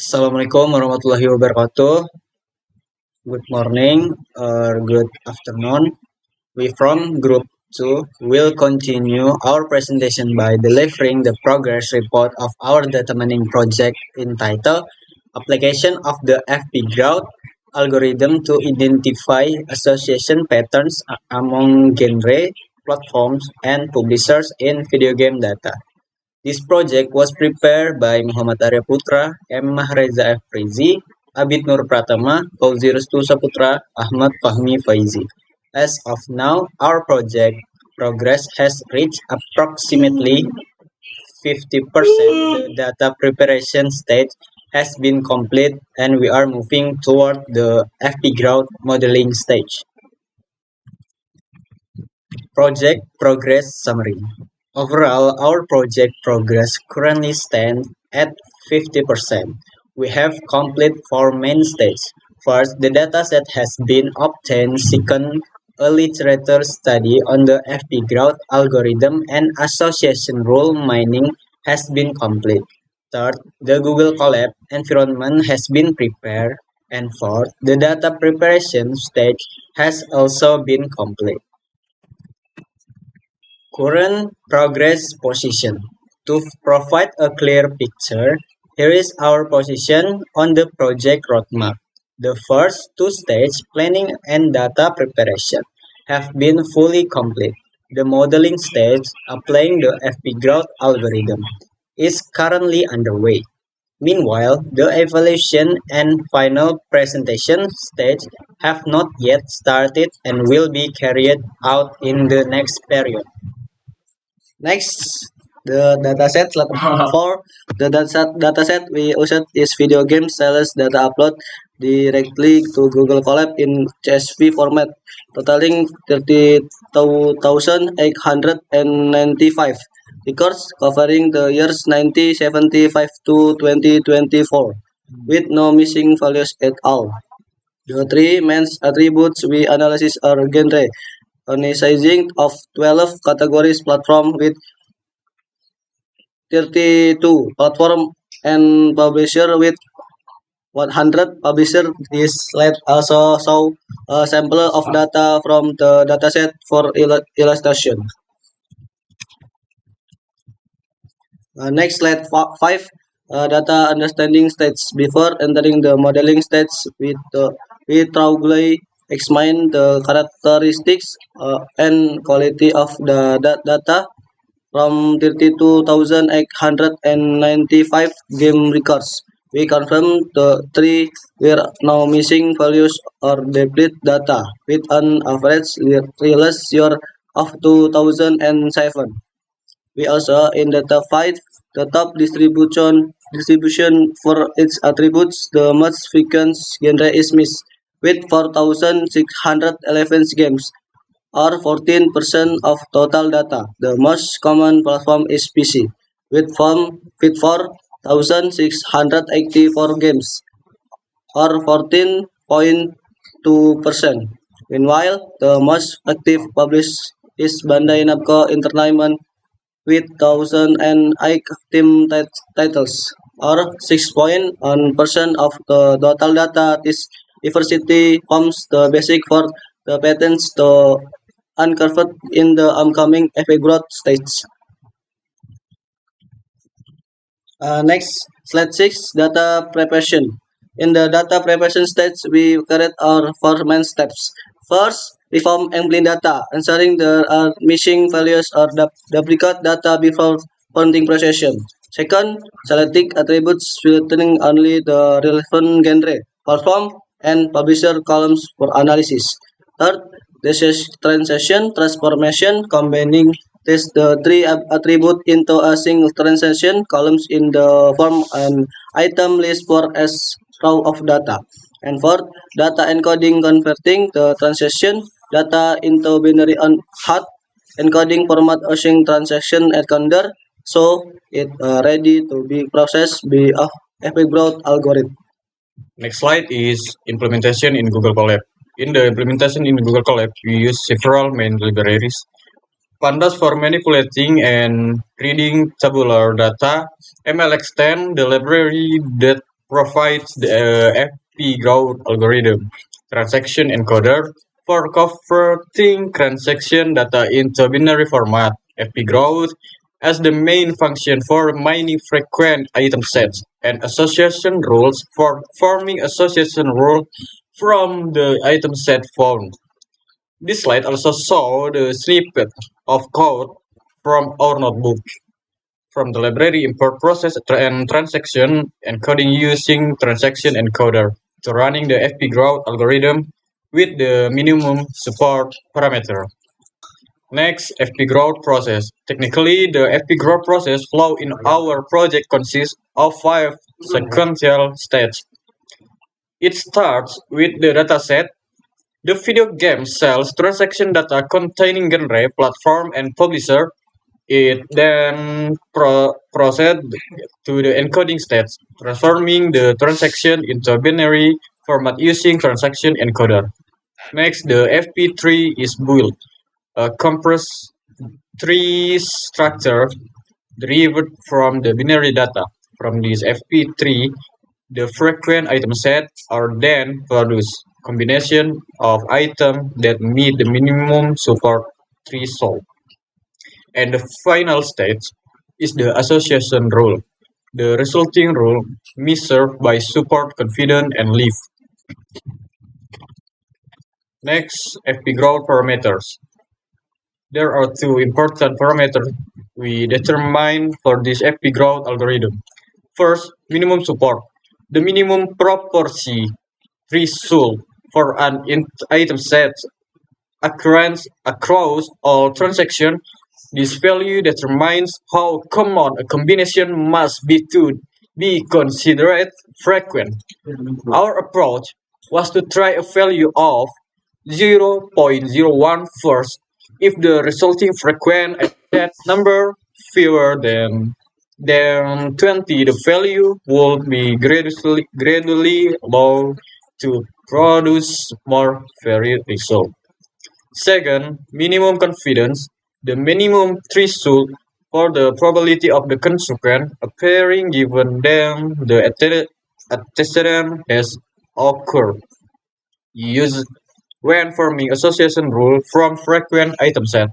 Assalamualaikum warahmatullahi wabarakatuh. Good morning or good afternoon. We from Group 2 will continue our presentation by delivering the progress report of our data mining project entitled Application of the FP Growth Algorithm to Identify Association Patterns among genre, platforms, and publishers in video game data. This project was prepared by Muhammad Arya Putra, M. Mahreza F. Frizi, Abid Nur Pratama, Fauzi Restu Saputra, Ahmad Fahmi Faizi. As of now, our project progress has reached approximately 50%. The data preparation stage has been complete and we are moving toward the FP growth modeling stage. Project Progress Summary. Overall, our project progress currently stands at 50%. We have completed four main stages. First, the dataset has been obtained. Second, a literature study on the FP growth algorithm and association rule mining has been complete. Third, the Google Colab environment has been prepared. And fourth, the data preparation stage has also been complete. Current progress position. To provide a clear picture, here is our position on the project roadmap. The first two stages, planning and data preparation, have been fully complete. The modeling stage, applying the FP growth algorithm, is currently underway. Meanwhile, the evaluation and final presentation stage have not yet started and will be carried out in the next period. Next, the dataset for the dataset we used is video game sales data upload directly to Google Colab in CSV format, totaling 30,895 records covering the years 1975 to 2024, with no missing values at all. The three main attributes we analyze are genre, organizing of 12 categories platform with 32 platform and publisher with 100 publisher. This slide also show a sample of data from the dataset for illustration. Next slide 5. Data understanding stage. Before entering the modeling stage, we thoroughly examine the characteristics and quality of the data from 32,895 game records. We confirm the three were no missing values or duplicate data with an average release year of 2007. We also identified the top distribution for its attributes. The most frequent genre is missed with 4,611 games or 14% of total data. The most common platform is PC with 4,684 games or 14.2%. Meanwhile, the most active published is Bandai Namco Entertainment with 1,008 team titles or 6.1% of the total data. This diversity forms the basic for the patents to uncovered in the upcoming FA growth stage. Next, slide 6, data preparation. In the data preparation stage, we carried our four main steps. First, reform and clean data, ensuring there are missing values or duplicate data before counting procession. Second, selecting attributes filtering only the relevant genre, platform, and publisher columns for analysis. Third, transaction transformation, combining the three attribute into a single transaction columns in the form an item list for as row of data. And fourth, data encoding, converting the transaction data into binary on hot encoding format using transaction encoder so it ready to be processed by a FP growth algorithm. Next slide is implementation in Google Colab. In the implementation in Google Colab, we use several main libraries. Pandas for manipulating and reading tabular data, MLXten, the library that provides the FP growth algorithm transaction encoder for converting transaction data into binary format. FP growth as the main function for mining frequent item sets and association rules for forming association rule from the item set found. This slide also shows the snippet of code from our notebook. From the library, import process and transaction encoding using transaction encoder to running the FP growth algorithm with the minimum support parameter. Next, FP growth process. Technically, the FP growth process flow in our project consists of 5 sequential steps. It starts with the dataset. The video game sells transaction data containing genre, platform, and publisher. It then proceeds to the encoding steps, transforming the transaction into a binary format using transaction encoder. Next, the FP3 is built, a compressed tree structure derived from the binary data. From this FP3, the frequent item set are then produced, combination of items that meet the minimum support threshold. And the final stage is the association rule. The resulting rule measured by support, confidence, and leaf. Next, FP growth parameters. There are two important parameters we determine for this FP growth algorithm. First, minimum support. The minimum proportion threshold for an item set occurrence across all transactions. This value determines how common a combination must be to be considered frequent. Our approach was to try a value of 0.01 first. If the resulting frequent that number fewer than 20, the value would be gradually low to produce more varied results. Second, minimum confidence. The minimum threshold for the probability of the consequence appearing given then the antecedent has occurred. Use when forming association rule from frequent item set.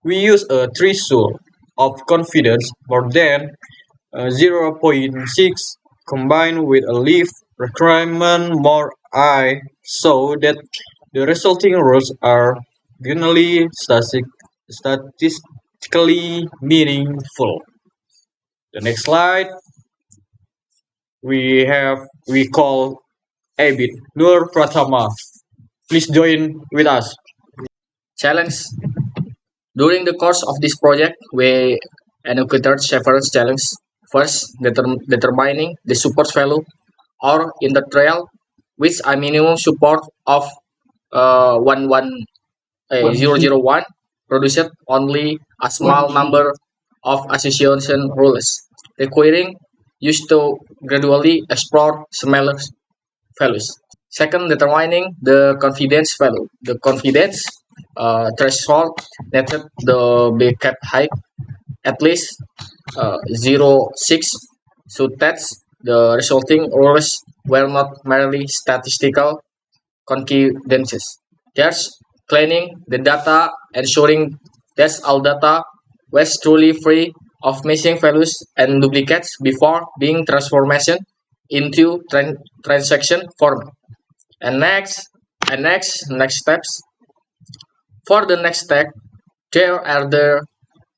We use a threshold of confidence more than 0.6 combined with a leaf requirement more I so that the resulting rules are generally statistically meaningful. The next slide we call Abid Nur Pratama. Please join with us. Challenge. During the course of this project, we encountered several challenges. First, determining the support value or in the trial, which a minimum support of 001 produced only a small number of association rules, requiring use to gradually explore smaller values. Second, determining the confidence value. The confidence threshold needed to be kept high, at least 0.6, so that the resulting rules were not merely statistical confidences. Thus, cleaning the data, ensuring that all data was truly free of missing values and duplicates before being transformation into transaction format. And next steps. For the next step, there are the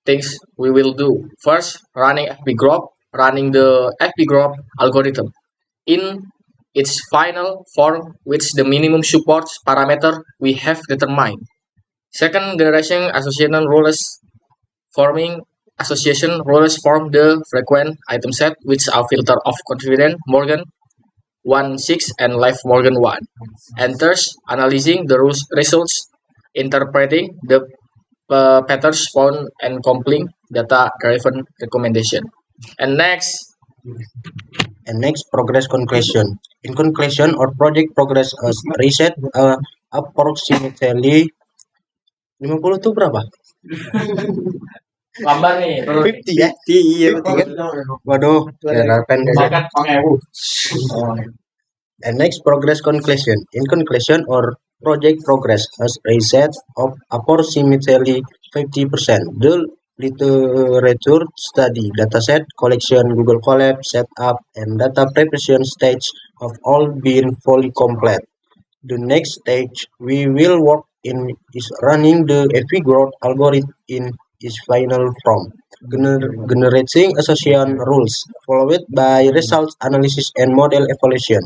things we will do. First, running the FP graph algorithm in its final form with the minimum support parameter we have determined. Second, generation association rules forming association rules form the frequent item set with a filter of confidence Morgan 1.6 and life Morgan 1. And third, analyzing the results, interpreting the patterns found and compiling data-driven recommendation. And next, progress conclusion. In conclusion, our project progress as reset approximately 50 tuh berapa? Lambar nih. 50 ya? Iya, berarti kan. Waduh, kira pendek. And next, progress conclusion. In conclusion, or project progress has reset of approximately 50%. The literature study, dataset collection, Google Colab, setup, and data preparation stage have all been fully complete. The next stage we will work in is running the FP growth algorithm in its final form, generating association rules, followed by results analysis and model evaluation.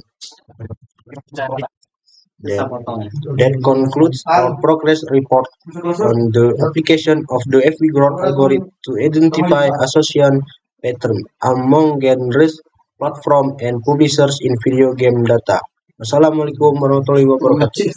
That concludes our progress report on the application of the FP growth algorithm to identify association pattern among genres, platform, and publishers in video game data. Wassalamualaikum warahmatullahi wabarakatuh.